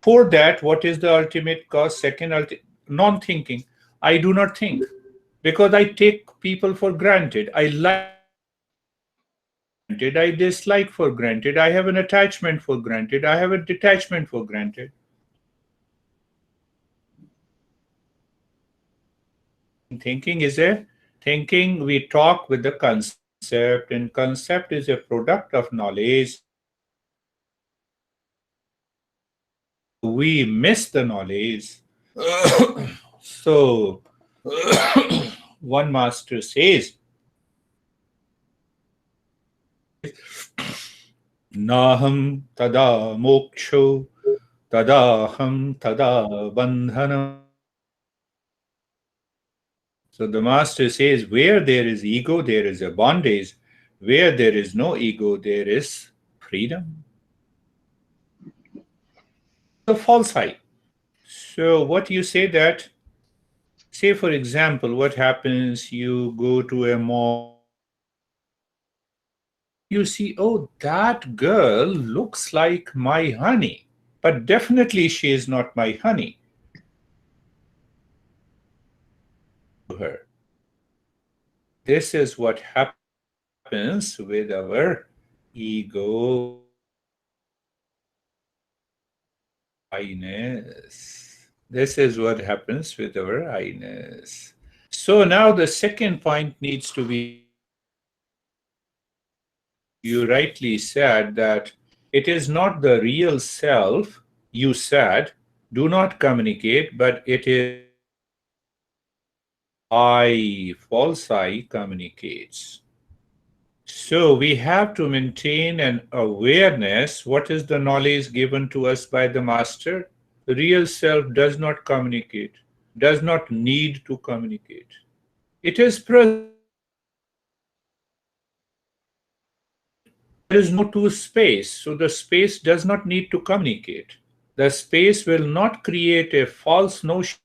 For that, what is the ultimate cause? Second, non-thinking. I do not think because I take people for granted. I like granted. I dislike for granted. I have an attachment for granted. I have a detachment for granted. Thinking is a thinking we talk with the concept, and concept is a product of knowledge. We miss the knowledge. So, one master says, Naham tada moksho, tadaham tada bandhanam. So the master says, where there is ego, there is a bondage. Where there is no ego, there is freedom. The false I. So what you say that, say for example, what happens, you go to a mall, you see, oh, that girl looks like my honey, but definitely she is not my honey. Her. This is what happens with our ego, I-ness. This is what happens with our I-ness. So now the second point needs to be, you rightly said that it is not the real self, you said, do not communicate, but it is I, false I communicates. So we have to maintain an awareness. What is the knowledge given to us by the master? The real self does not communicate, does not need to communicate. It is present. There is no two space, so the space does not need to communicate. The space will not create a false notion.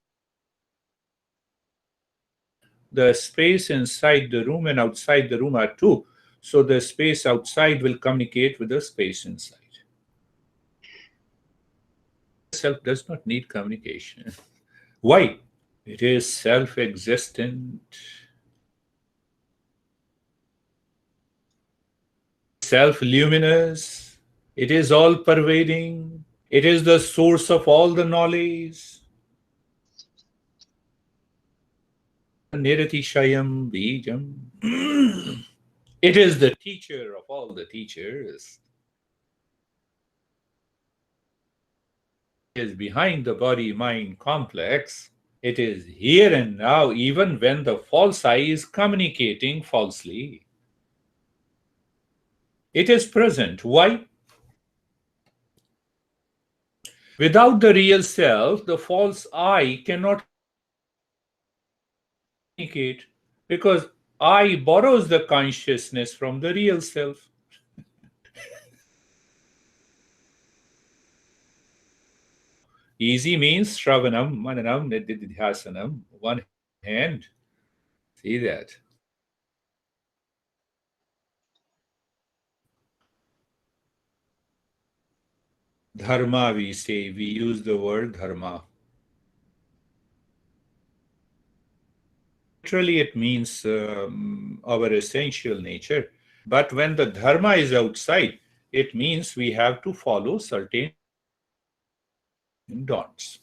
The space inside the room and outside the room are two. So the space outside will communicate with the space inside. Self does not need communication. Why? It is self existent, self luminous, it is all pervading, it is the source of all the knowledge. Niratishayam Bijam. It is the teacher of all the teachers. It is behind the body mind complex. It is here and now, even when the false I is communicating falsely. It is present. Why? Without the real self, the false I cannot communicate because I borrows the consciousness from the real self. Easy means Shravanam, Mananam, Nididhyasanam. One hand. See that. Dharma, we say, we use the word dharma. Literally, it means our essential nature. But when the dharma is outside, it means we have to follow certain don'ts.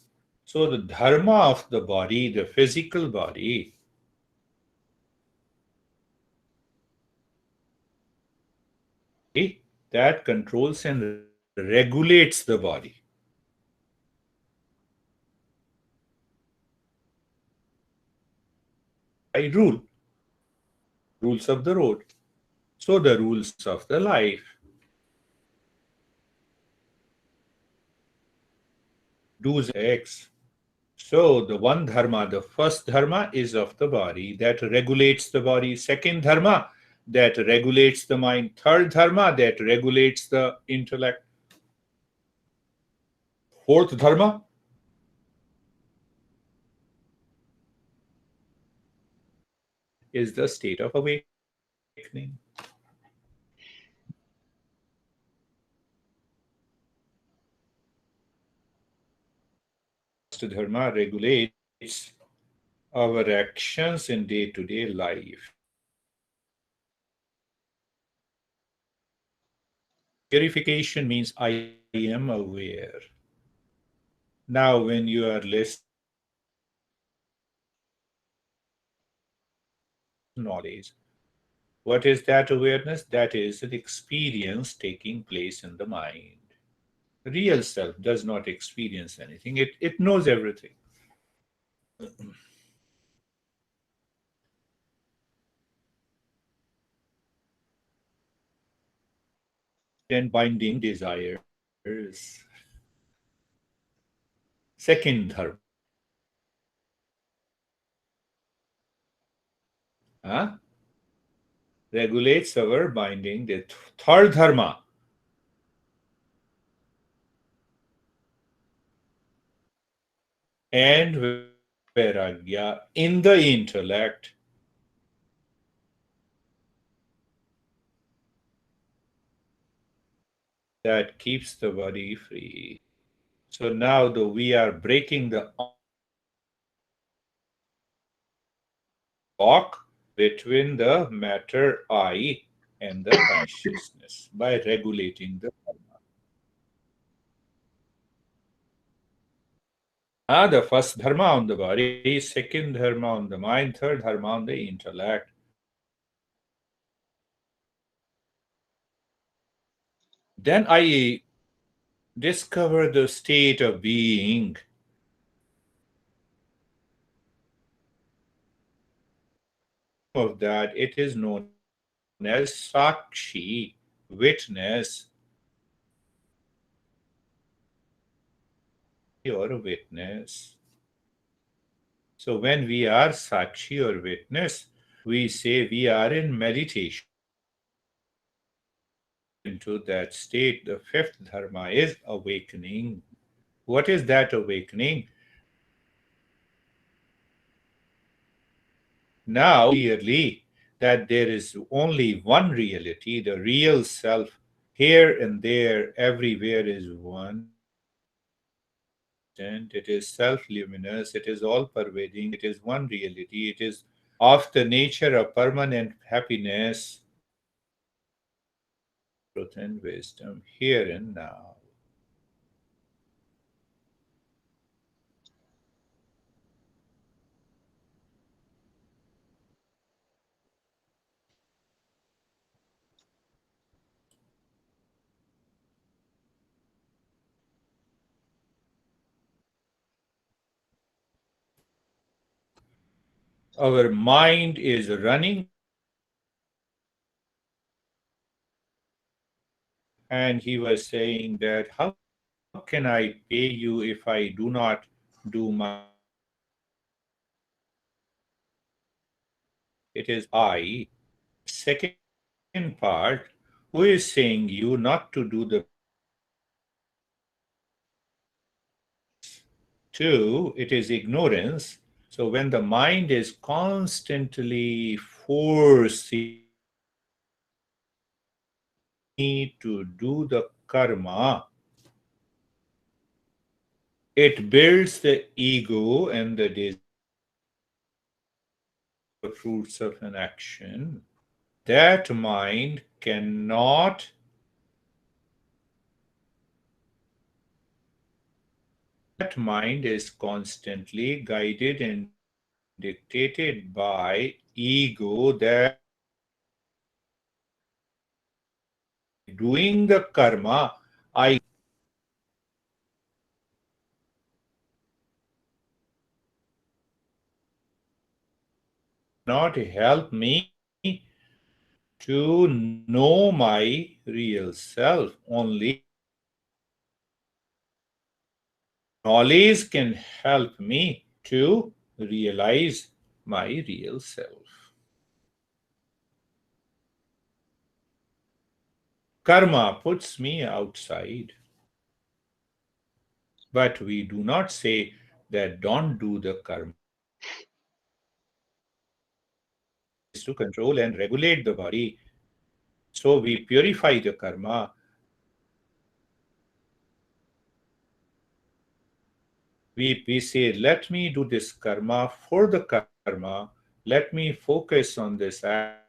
So the dharma of the body, the physical body, that controls and regulates the body. I rule, rules of the road. So the rules of the life. Do's X. So the one dharma, the first dharma is of the body that regulates the body. Second dharma that regulates the mind. Third dharma that regulates the intellect. Fourth dharma is the state of awakening. dharma regulates our actions in day-to-day life. Purification means I am aware. Now, when you are listening to this knowledge, what is that awareness? That is an experience taking place in the mind. Real self does not experience anything, it knows everything. Then binding desires. Second dharma. Huh? Regulates our binding. The third dharma. And vairagya in the intellect. That keeps the body free. So now the we are breaking the lock between the matter I and the consciousness by regulating the dharma. The first dharma on the body, second dharma on the mind, third dharma on the intellect. Then I discover the state of being. Of that, it is known as Sakshi, witness, or witness. So when we are Sakshi or witness, we say we are in meditation. Into that state, the fifth dharma is awakening. What is that awakening? Now, clearly, that there is only one reality, the real self. Here and there, everywhere is one. It is self luminous, it is all pervading, it is one reality, it is of the nature of permanent happiness, truth, and wisdom, here and now. Our mind is running, and he was saying that how can I pay you if I do not do my best? It is I. Second part, who is saying you not to do the best? Two, it is ignorance. So when the mind is constantly forcing me to do the karma, it builds the ego and the fruits of an action. That mind cannot, that mind is constantly guided and dictated by ego that by doing the karma, I cannot help me to know my real self. Only knowledge can help me to realize my real self. Karma puts me outside, but we do not say that don't do the karma. Karma is to control and regulate the body. So we purify the karma. We say, let me do this karma for the karma, let me focus on this act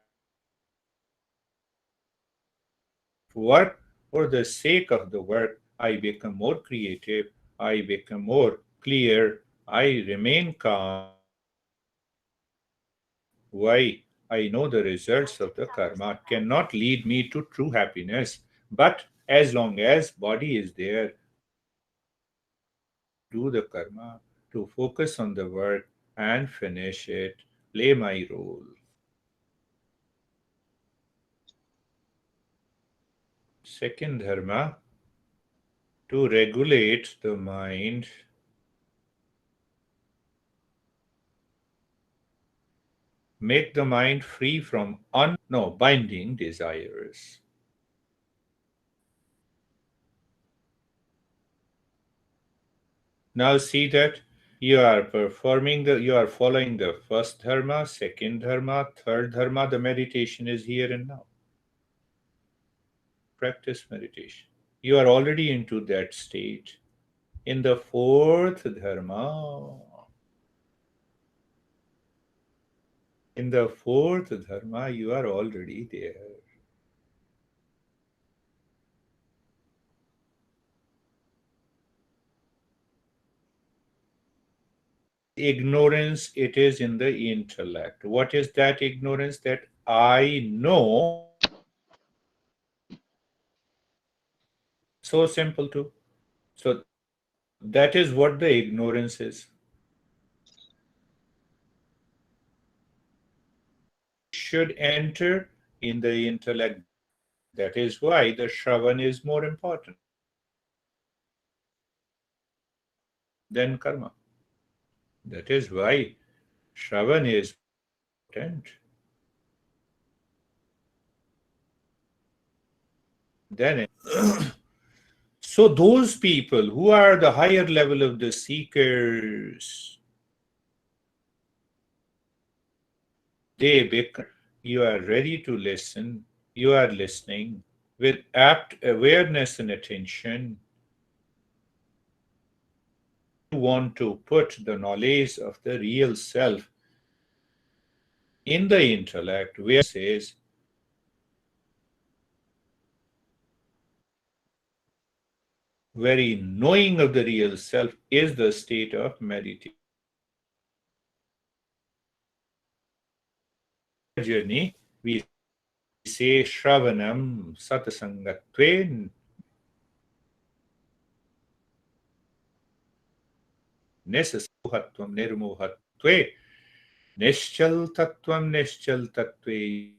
of work for the sake of the work. I become more creative, I become more clear, I remain calm, I know the results of the karma cannot lead me to true happiness. Why? I know the results of the karma cannot lead me to true happiness. But as long as body is there, I have to do the karma, to focus on the work and finish it, play my role. Second dharma, to regulate the mind, make the mind free from binding desires. Now see that you are following the first dharma, second dharma, third dharma. The meditation is here and now. Practice meditation. You are already into that state. In the fourth dharma, you are already there. Ignorance, it is in the intellect. What is that ignorance? That I know so simple too. So that is what the ignorance is. Should enter in the intellect. That is why the Shravan is more important than karma. That is why Shravan is more important than. So those people who are the higher level of the seekers, they become, you are ready to listen, you are listening with apt awareness and attention. You want to put the knowledge of the real self in the intellect, where says, very knowing of the real self is the state of meditation. In our journey, we say Shravanam Satsangatve Nisasatvam Nirmohatve Nishchal Tattvam Nishchal Tattve.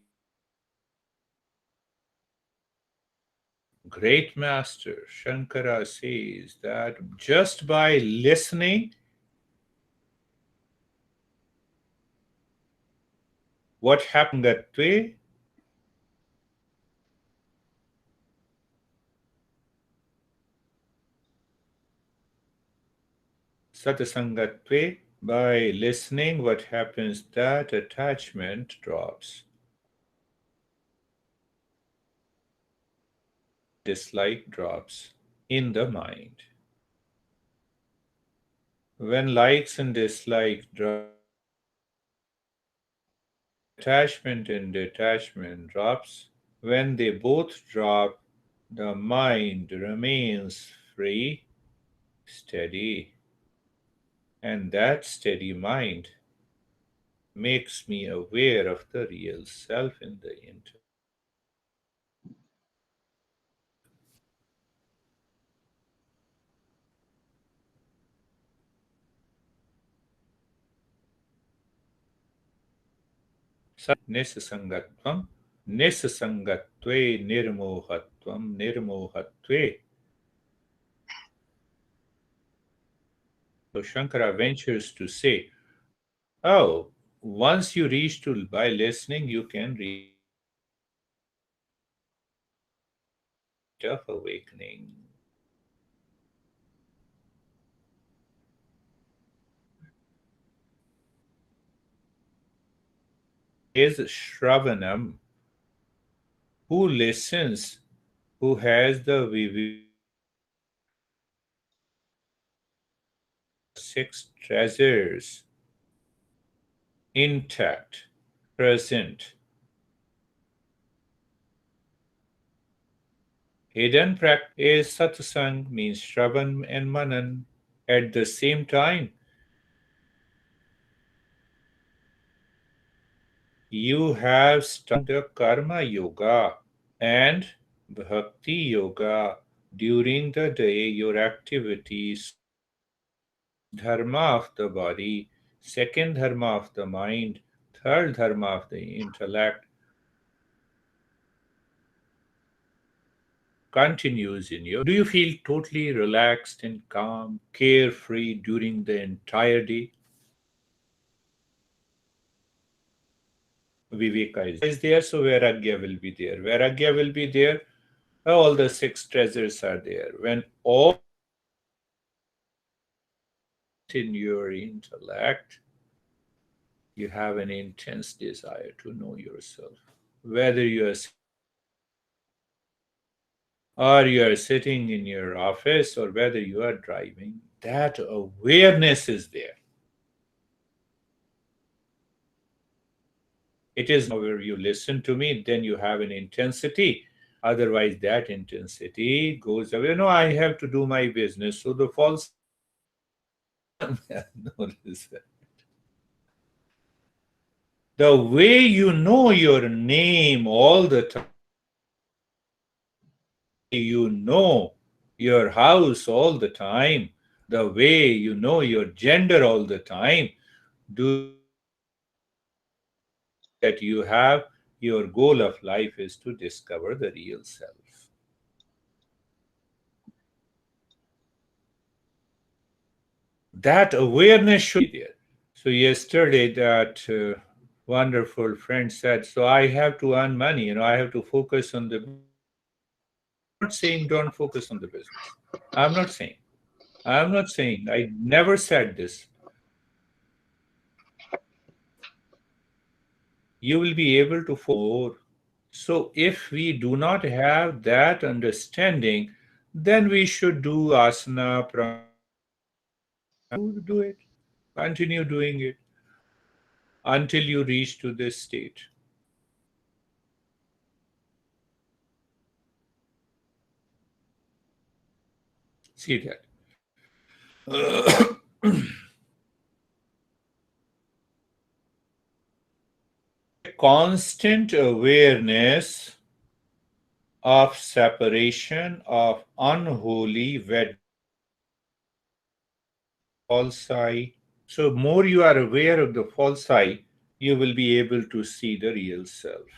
Great Master Shankara says that just by listening, what happened Gatve? Satsangatve, by listening, what happens that attachment drops, dislike drops in the mind. When likes and dislike drop, attachment and detachment drops. When they both drop, the mind remains free, steady, and that steady mind makes me aware of the real self in the intellect. Nisasangatvam, nisasangatve nirmohatvam, nirmohatve. So Shankara ventures to say, oh, once you reach to by listening, you can reach to the state of awakening. Is Shravanam, who listens, who has the vivek, six treasures intact, present. Hidden practice is satsang, means Shravan and Manan. At the same time, you have studied the karma yoga and bhakti yoga. During the day, your activities, first dharma of the body, second dharma of the mind, third dharma of the intellect, continues in you. Do you feel totally relaxed and calm, carefree during the entire day? Viveka is there, so Vairagya will be there. Vairagya will be there. All the six treasures are there. When all in your intellect, you have an intense desire to know yourself. Whether you are or you are sitting in your office or whether you are driving, that awareness is there. It is where you listen to me, then you have an intensity. Otherwise, that intensity goes away. No, I have to do my business. So the false notice that. The way you know your name all the time, you know your house all the time, the way you know your gender all the time, do that you have your goal of life is to discover the real self. That awareness should be there. So yesterday, that wonderful friend said, "So I have to earn money. I have to focus on the." I'm not saying don't focus on the business. I'm not saying. I'm not saying. I never said this. You will be able to focus more. So if we do not have that understanding, then we should do asana, do it, continue doing it until you reach to this state. See that. Constant awareness of separation of unholy wed false I. So more you are aware of the false I, you will be able to see the real self.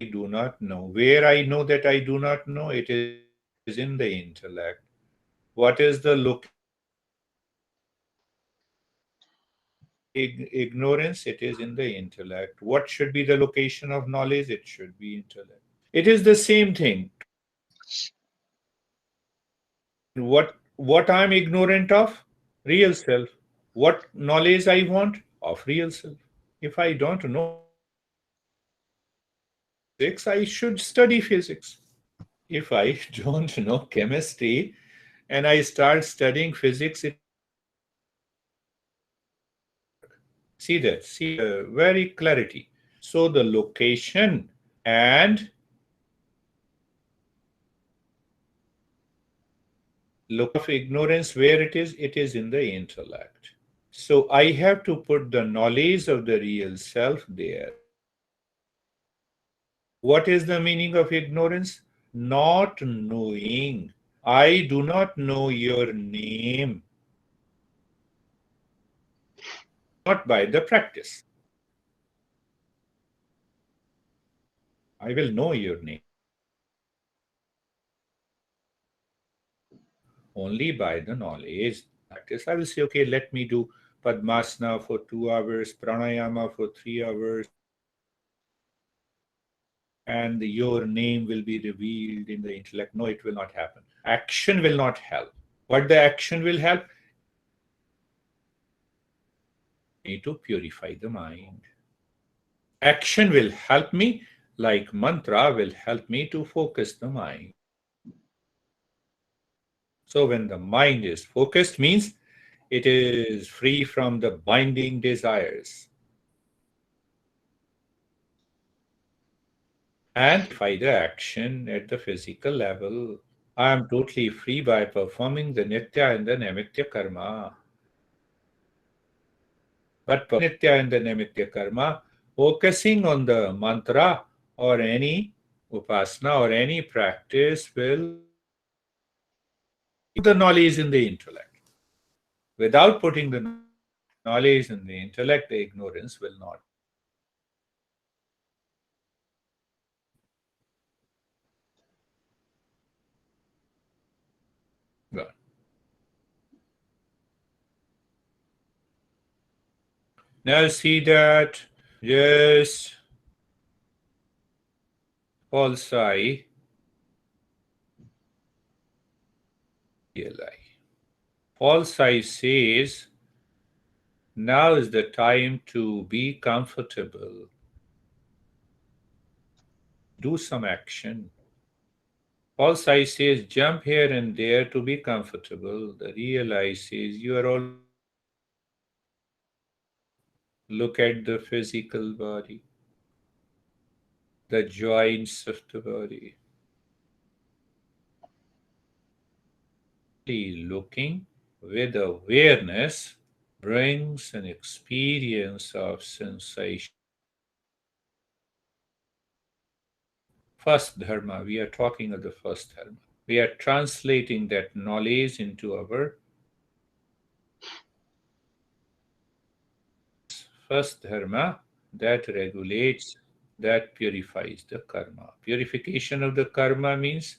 I do not know. Where I know that I do not know, it is in the intellect. What is the ignorance? It is in the intellect. What should be the location of knowledge? It should be intellect. It is the same thing. What I'm ignorant of? Real self. What knowledge I want? Of real self. If I don't know physics, I should study physics. If I don't know chemistry and I start studying physics, it see that, see the very clarity. So the location and look of ignorance, where it is in the intellect. So I have to put the knowledge of the real self there. What is the meaning of ignorance? Not knowing. I do not know your name, not by the practice. I will know your name only by the knowledge. Practice. I will say, okay, let me do Padmasana for 2 hours, Pranayama for 3 hours, and your name will be revealed in the intellect. No, it will not happen. Action will not help. What the action will help? Me to purify the mind. Action will help me, like mantra will help me to focus the mind. So when the mind is focused, means it is free from the binding desires and by the action at the physical level. I am totally free by performing the nitya and the namitya karma. But nitya and the namitya karma, focusing on the mantra or any upasana or any practice will put the knowledge in the intellect. Without putting the knowledge in the intellect, the ignorance will not. Well, now see that just false eye, real eye. False eye says now is the time to be comfortable, do some action. False eye says jump here and there to be comfortable. The real eye says you are already comfortable. Look at the physical body, the joints of the body. Looking with awareness brings an experience of sensation. First dharma, we are talking of the first dharma. We are translating that knowledge into our first dharma that regulates, that purifies the karma. Purification of the karma means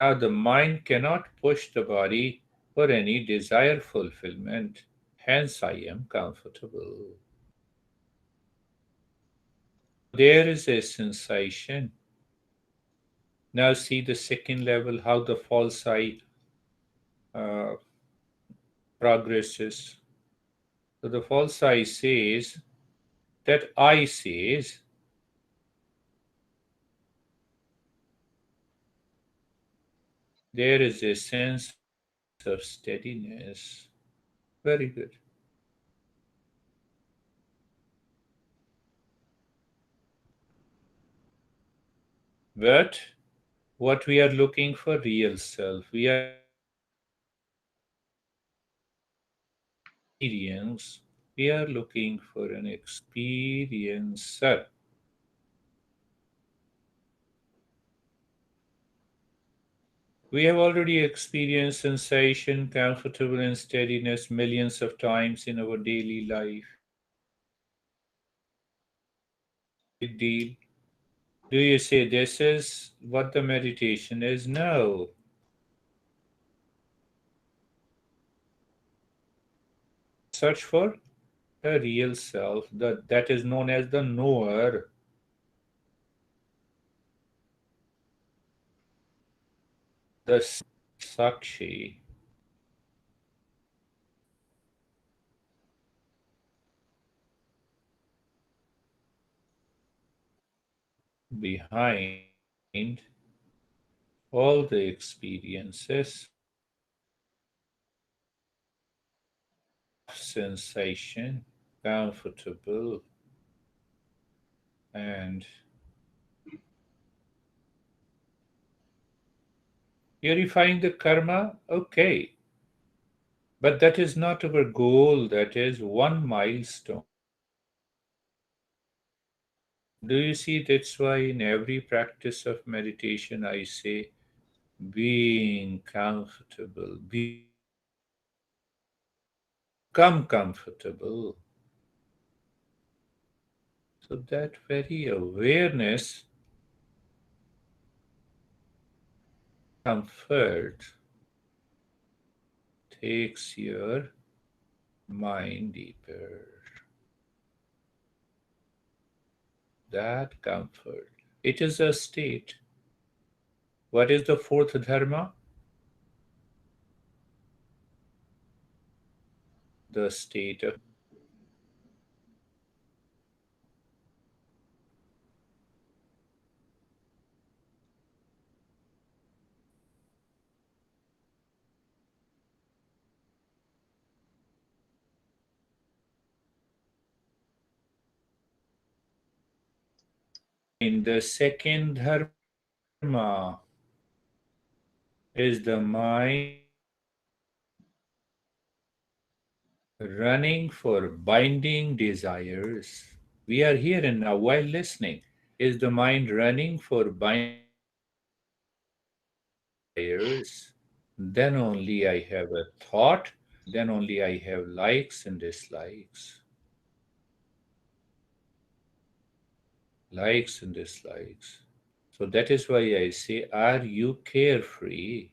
now the mind cannot push the body for any desire fulfillment. Hence, I am comfortable. There is a sensation. Now, see the second level how the false eye uh, progresses. So, the false eye says that I says there is a sense of steadiness. Very good. But what we are looking for real self. We are looking for experience. We are looking for an experiencer. We have already experienced sensation, comfortable and steadiness millions of times in our daily life. Big deal. Do you say this is what the meditation is? No. Search for the real self, that is known as the knower, the Sakshi. Behind all the experiences of sensation, comfortable, and purifying the karma, okay. But that is not our goal, that is one milestone. Do you see? That's why in every practice of meditation I say being comfortable, become comfortable. So that very awareness, comfort, takes your mind deeper. That comfort. It is a state. What is the fourth dharma? The state of The second dharma is the mind running for binding desires. We are here and now while listening. Is the mind running for binding desires? Then only I have a thought, then only I have likes and dislikes. Likes and dislikes. So that is why I say, are you carefree?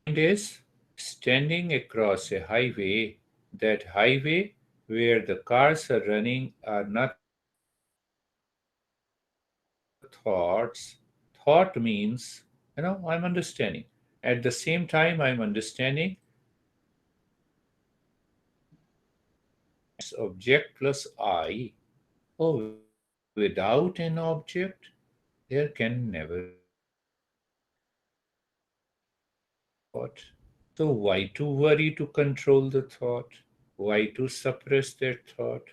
Mind is standing across a highway. That highway where the cars are running are not the thoughts. Thought means, I'm understanding. At the same time, I'm understanding object plus I. Oh, without an object, there can never be thought. So, why to worry to control the thought? Why to suppress that thought?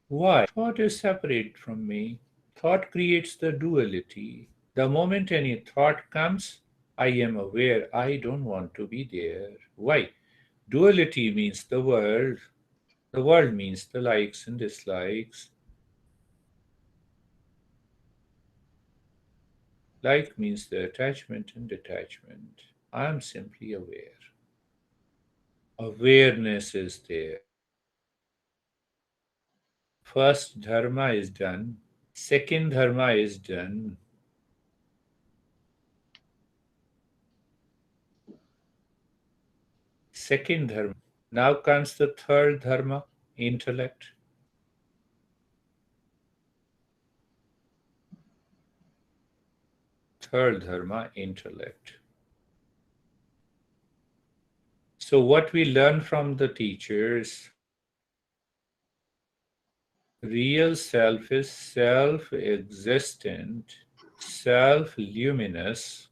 Why? Thought is separate from me. Thought creates the duality. The moment any thought comes, I am aware I don't want to be there. Why? Duality means the world. The world means the likes and dislikes. Like means the attachment and detachment. I am simply aware. Awareness is there. First dharma is done. Second dharma is done. Second dharma. Now comes the third dharma, intellect. Third dharma, intellect. So, what we learn from the teachers, real self is self existent, self luminous.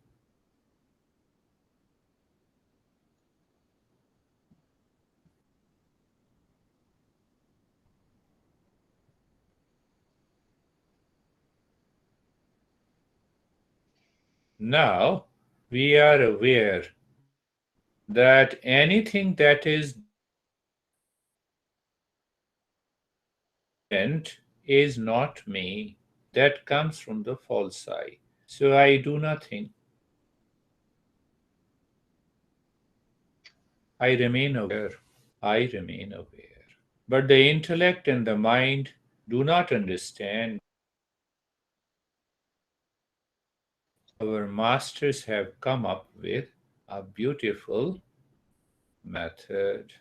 Now, we are aware that anything that is different is not me. That comes from the false I. So I do nothing. I remain aware. I remain aware. But the intellect and the mind do not understand. Our masters have come up with a beautiful method.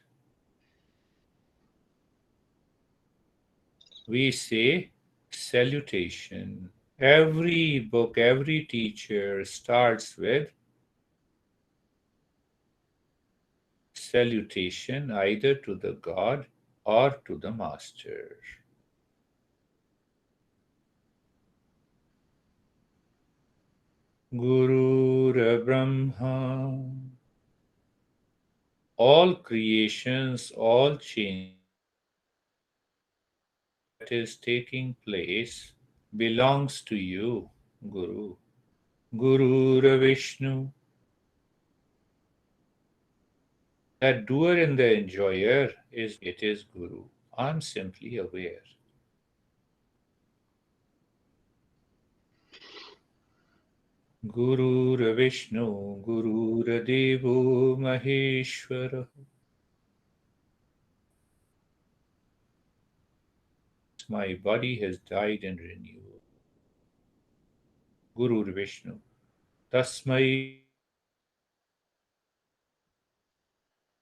We say salutation. Every book, every teacher starts with salutation either to the God or to the Master. Guru Brahma. All creations, all change that is taking place belongs to you, Guru. Guru Vishnu. That doer and the enjoyer it is Guru. I'm simply aware. Guru Vishnu, Guru Devo Maheshwara. My body has died and renewed. Guru Vishnu. Tasmai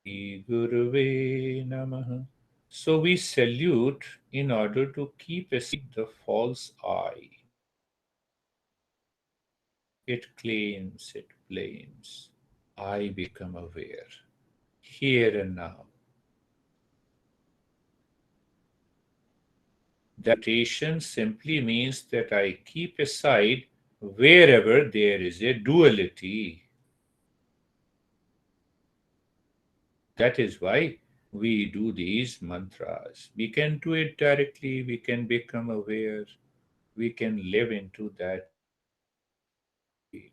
Guruve Namaha. So we salute in order to keep aside the false I. It claims, it blames. I become aware here and now. Salutation simply means that I keep aside wherever there is a duality. That is why we do these mantras. We can do it directly, we can become aware, we can live into that state.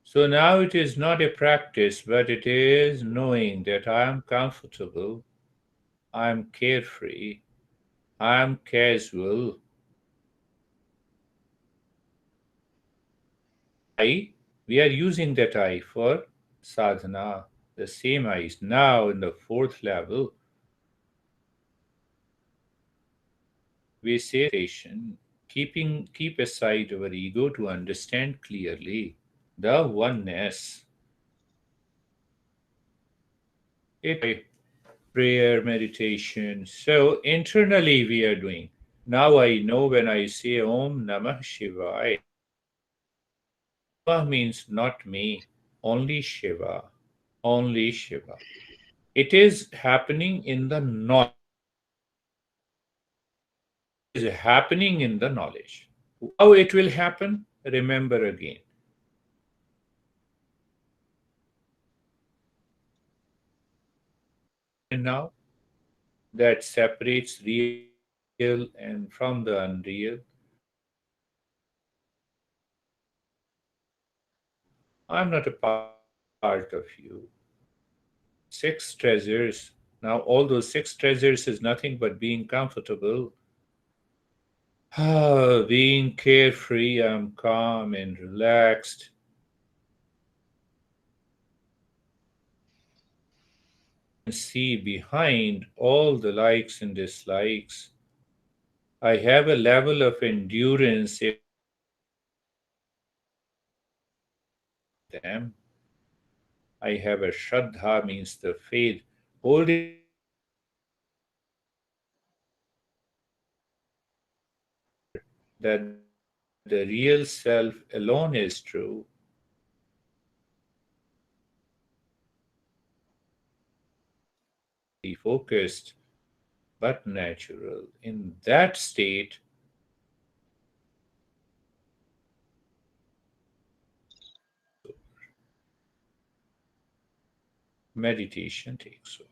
So now it is not a practice, but it is knowing that I am comfortable, I am carefree, I am casual. I, we are using that I for sadhana, the same I is now in the fourth level. We say meditation, keep aside our ego to understand clearly the oneness. It prayer meditation. So internally we are doing. Now I know when I say Om Namah Shivaya. Namah means not me, only Shiva, only Shiva. It is happening in the knowledge. It is happening in the knowledge. How it will happen? Remember again. And now that separates real and from the unreal. I'm not a part of you. Six treasures. Now, all those six treasures is nothing but being comfortable, being carefree, I'm calm and relaxed. See behind all the likes and dislikes. I have a level of endurance if them. I have a Shraddha means the faith, holding that the real self alone is true, be focused but natural. In that state, meditation takes over.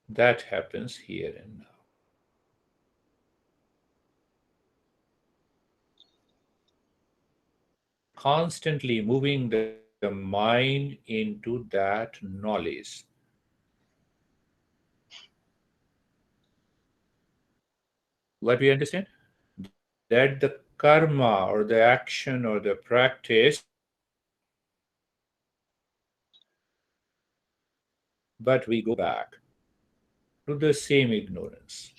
That happens here and now. Constantly moving the mind into that knowledge. What we understand? That the karma or the action or the practice, but we go back to the same ignorance.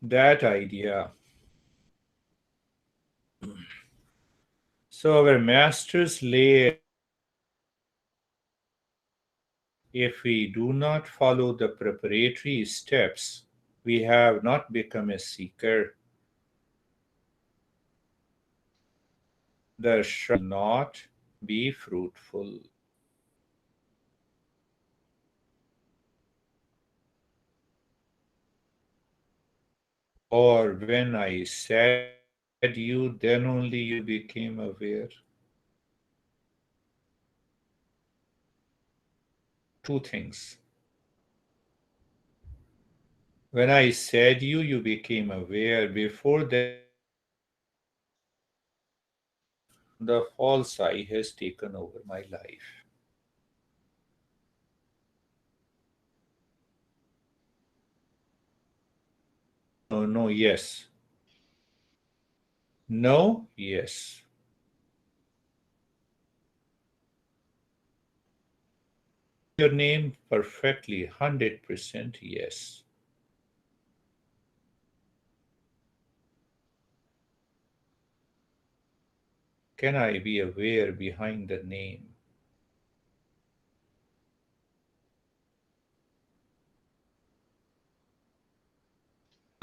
That idea. So our masters lay if we do not follow the preparatory steps, we have not become a seeker. The shrub will not be fruitful. Or when I said you, then only you became aware. Two things. When I said you became aware. Before that, the false I has taken over my life. No, no, yes. No, yes. Your name perfectly, 100% yes. Can I be aware behind the name?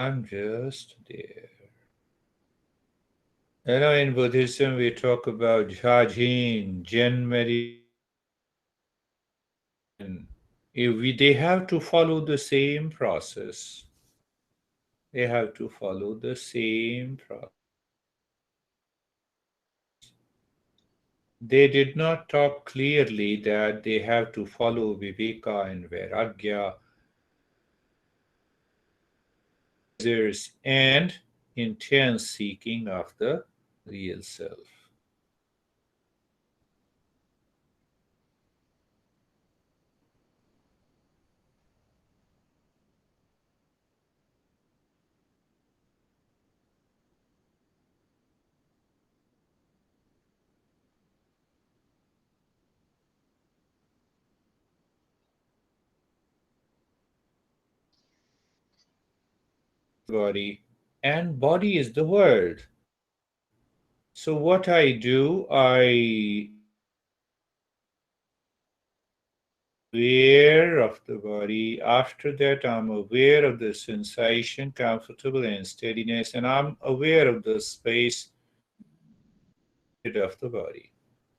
I'm just there. In Buddhism, we talk about Jhajin, Zen meditation. They have to follow the same process. They have to follow the same process. They did not talk clearly that they have to follow Viveka and Vairagya, and intense seeking of the real self. Body, and body is the world. So what I do, I aware of the body. After that, I'm aware of the sensation, comfortable and steadiness, and I'm aware of the space of the body.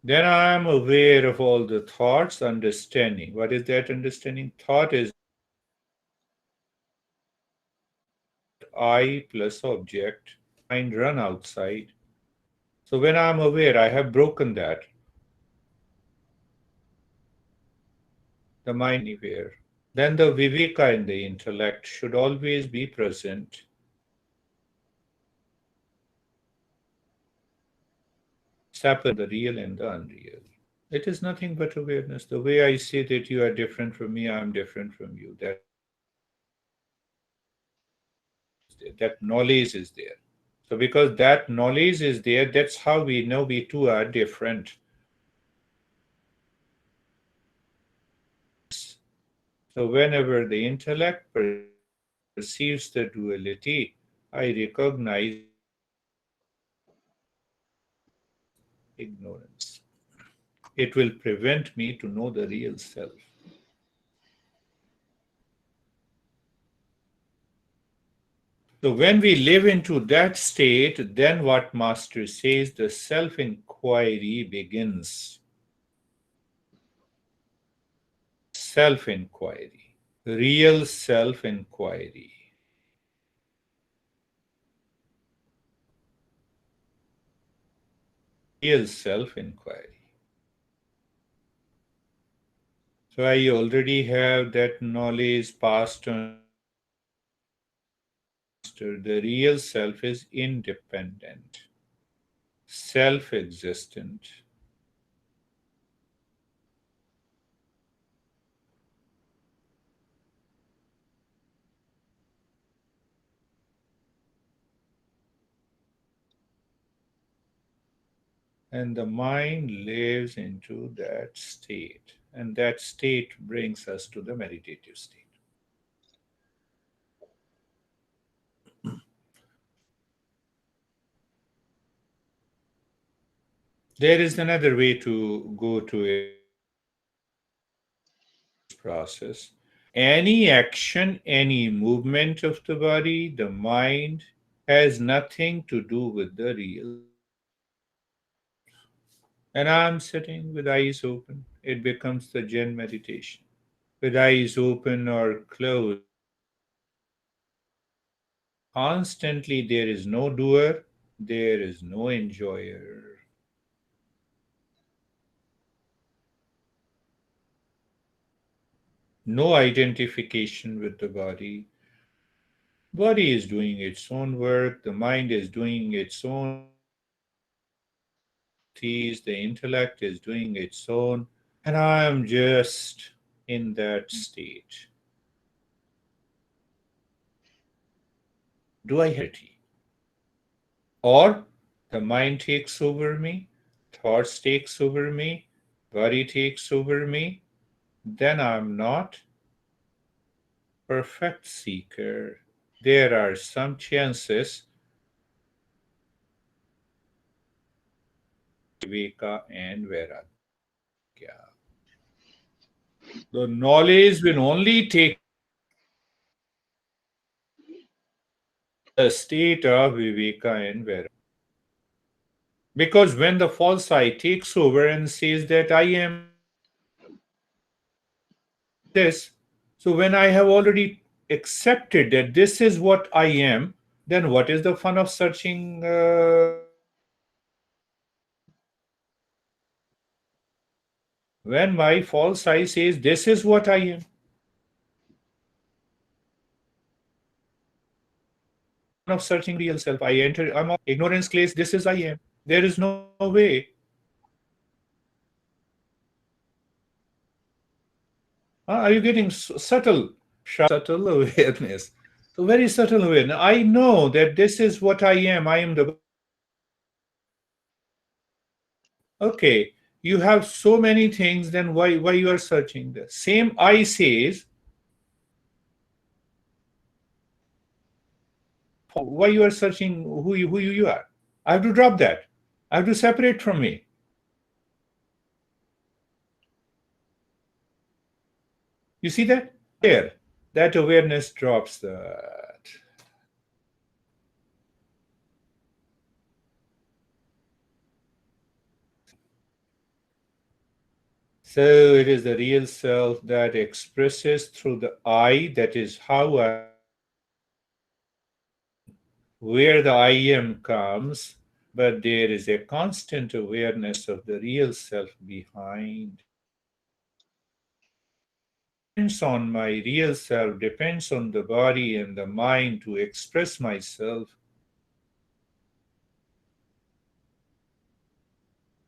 Then I'm aware of all the thoughts, understanding. What is that understanding? Thought is I plus object. Mind run outside. So when I'm aware, I have broken that. The mind anywhere. Then the viveka in the intellect should always be present. Separate the real and the unreal. It is nothing but awareness. The way I say that you are different from me, I am different from you. That knowledge is there. So because that knowledge is there, that's how we know we two are different. So whenever the intellect perceives the duality, I recognize ignorance. It will prevent me to know the real self. So when we live into that state, then what Master says, the self-inquiry begins. Self-inquiry. Real self-inquiry. Real self-inquiry. So I already have that knowledge passed on. The real self is independent, self-existent. And the mind lives into that state. And that state brings us to the meditative state. There is another way to go to it process. Any action, any movement of the body, the mind has nothing to do with the real. And I'm sitting with eyes open. It becomes the Zen meditation. With eyes open or closed, constantly there is no doer, there is no enjoyer. No identification with the body. Body is doing its own work, the mind is doing its own, the intellect is doing its own, and I am just in that state. Do I have it? Or the mind takes over me, thoughts takes over me, body takes over me, then I'm not perfect seeker. There are some chances Viveka and Vairagya. The knowledge will only take A state of viveka and Vairagya. Because when the false I takes over and says that I am this, so when I have already accepted that this is what I am, then what is the fun of searching? When my false I says this is what I am, of searching real self, I enter. I'm ignorance clays. This is I am. There is no way. Are you getting subtle, subtle awareness? So very subtle awareness. I know that this is what I am. I am the. Okay, you have so many things. Then why you are searching? The same I says. Why you are searching who you are? I have to drop that. I have to separate from me. You see that? There, that awareness drops that. So it is the real self that expresses through the I, that is how I, where the I am comes, but there is a constant awareness of the real self behind. Depends on my real self, depends on the body and the mind to express myself.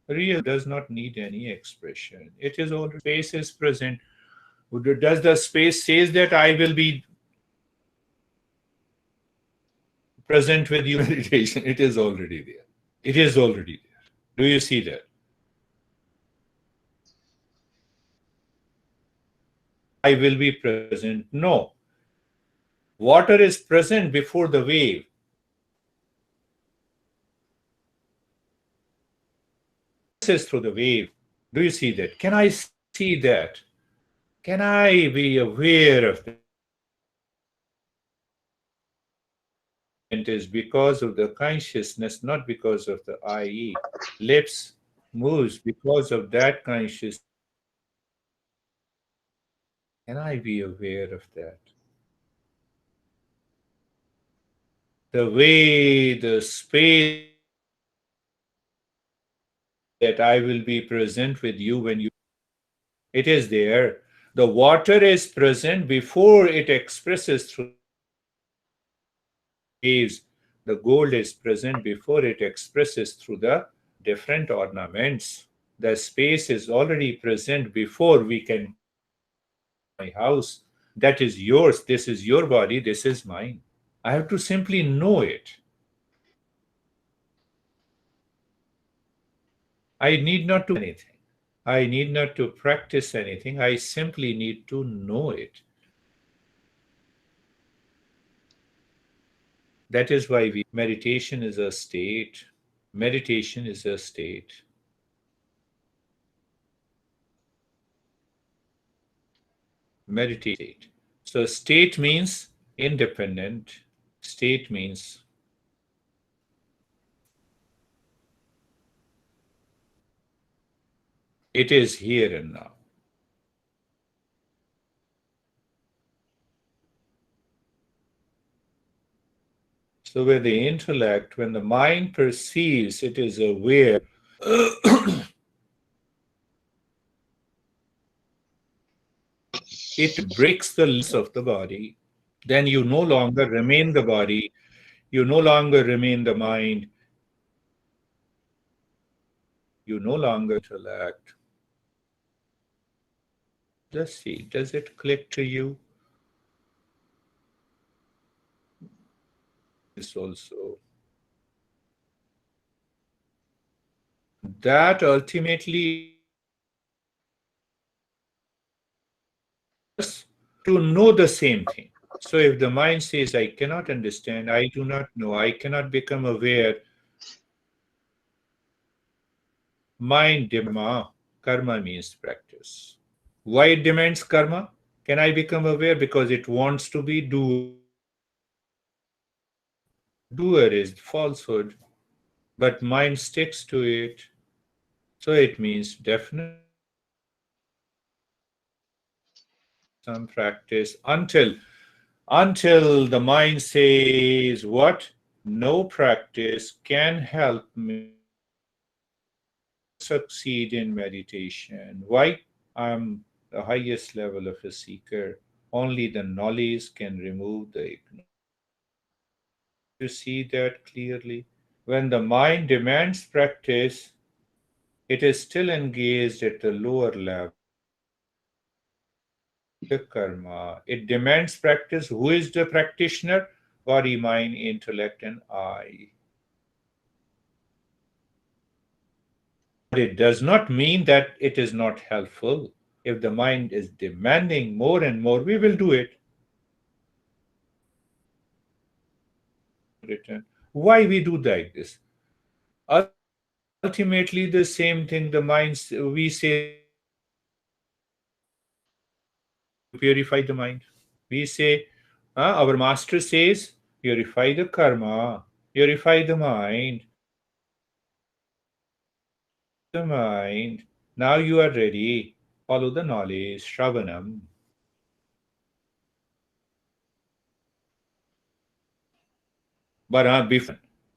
Real does not need any expression. It is already space is present. Does the space says that I will be present with you meditation? It is already there. It is already there. Do you see that? I will be present. No. Water is present before the wave. Passes through the wave. Do you see that? Can I see that? Can I be aware of that? It is because of the consciousness, not because of the IE. Lips moves because of that consciousness. Can I be aware of that? The way the space that I will be present with you when you, it is there. The water is present before it expresses through waves. The gold is present before it expresses through the different ornaments. The space is already present before we can my house. That is yours. This is your body. This is mine. I have to simply know it. I need not to do anything. I need not to practice anything. I simply need to know it. That is why meditation is a state. Meditation is a state. Meditate. So state means independent. State means it is here and now. So where the intellect, when the mind perceives, it is aware. It breaks the limits of the body. Then you no longer remain the body. You no longer remain the mind. You no longer intellect. Just see, does it click to you? This also. That ultimately is to know the same thing. So if the mind says, I cannot understand, I do not know, I cannot become aware, mind demands karma means practice. Why it demands karma? Can I become aware? Because it wants to be do. doer is falsehood, but mind sticks to it. So it means definitely some practice until the mind says what? No practice can help me succeed in meditation. Why? I'm the highest level of a seeker. Only the knowledge can remove the ignorance. Don't you see that clearly? When the mind demands practice, it is still engaged at the lower level. The karma. It demands practice. Who is the practitioner? Body, mind, intellect, and I. But it does not mean that it is not helpful. If the mind is demanding more and more, we will do it. Return. Why we do like this? Ultimately, the same thing. The minds we say you purify the mind. We say, our master says, purify the karma, purify the mind, purify the mind. Now you are ready. Follow the knowledge, Shravanam. But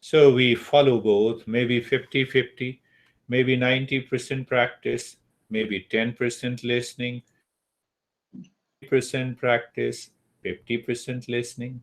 so we follow both, maybe 50-50, maybe 90% practice, maybe 10% listening, maybe 90% practice, 50% listening.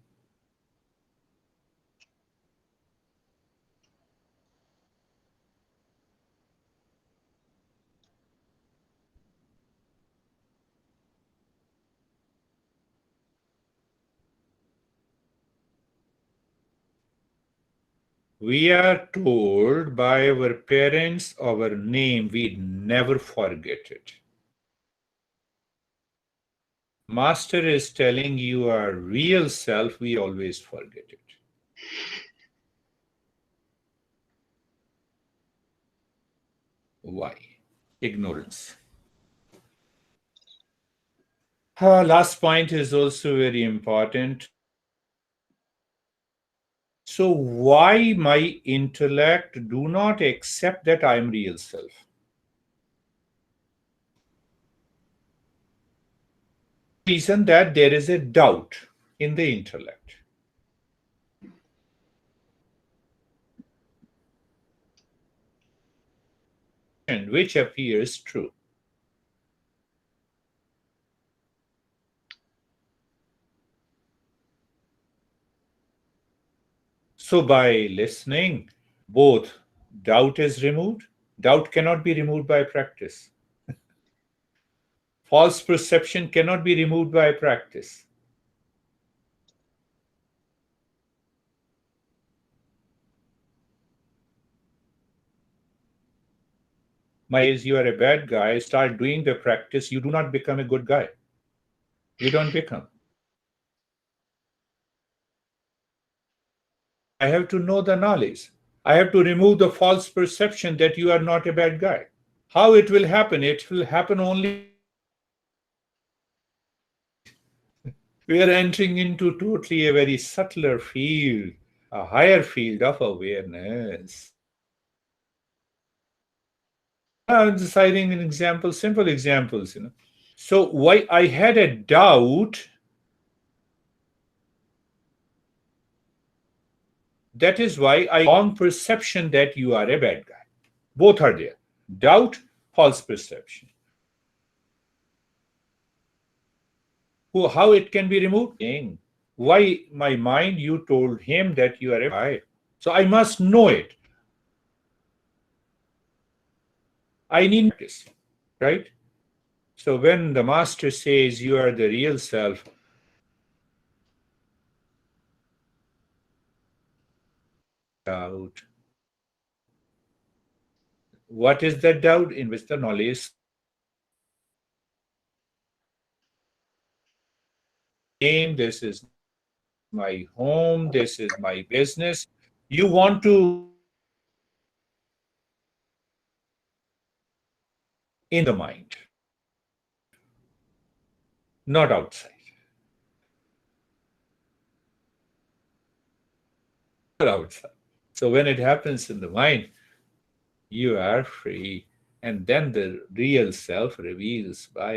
We are told by our parents our name, we never forget it. Master is telling you our real self, we always forget it. Why? Ignorance. Last point is also very important. So why my intellect do not accept that I am real self? Reason that there is a doubt in the intellect, and which appears true. So by listening, both doubt is removed. Doubt cannot be removed by practice. False perception cannot be removed by practice. My is you are a bad guy, start doing the practice, you do not become a good guy. You don't become. I have to know the knowledge. I have to remove the false perception that you are not a bad guy. How it will happen? It will happen only we are entering into totally a very subtler field, a higher field of awareness. I'm deciding an example, simple examples. So why I had a doubt, that is why I wrong perception that you are a bad guy. Both are there. Doubt, false perception. How it can be removed? Why my mind, you told him that you are a guy. So I must know it. I need practice, right? So when the master says you are the real self, doubt. What is that doubt? In which the knowledge, name, this is my home, this is my business. You want to in the mind, not outside. outside. So when it happens in the mind, you are free. And then the real self reveals by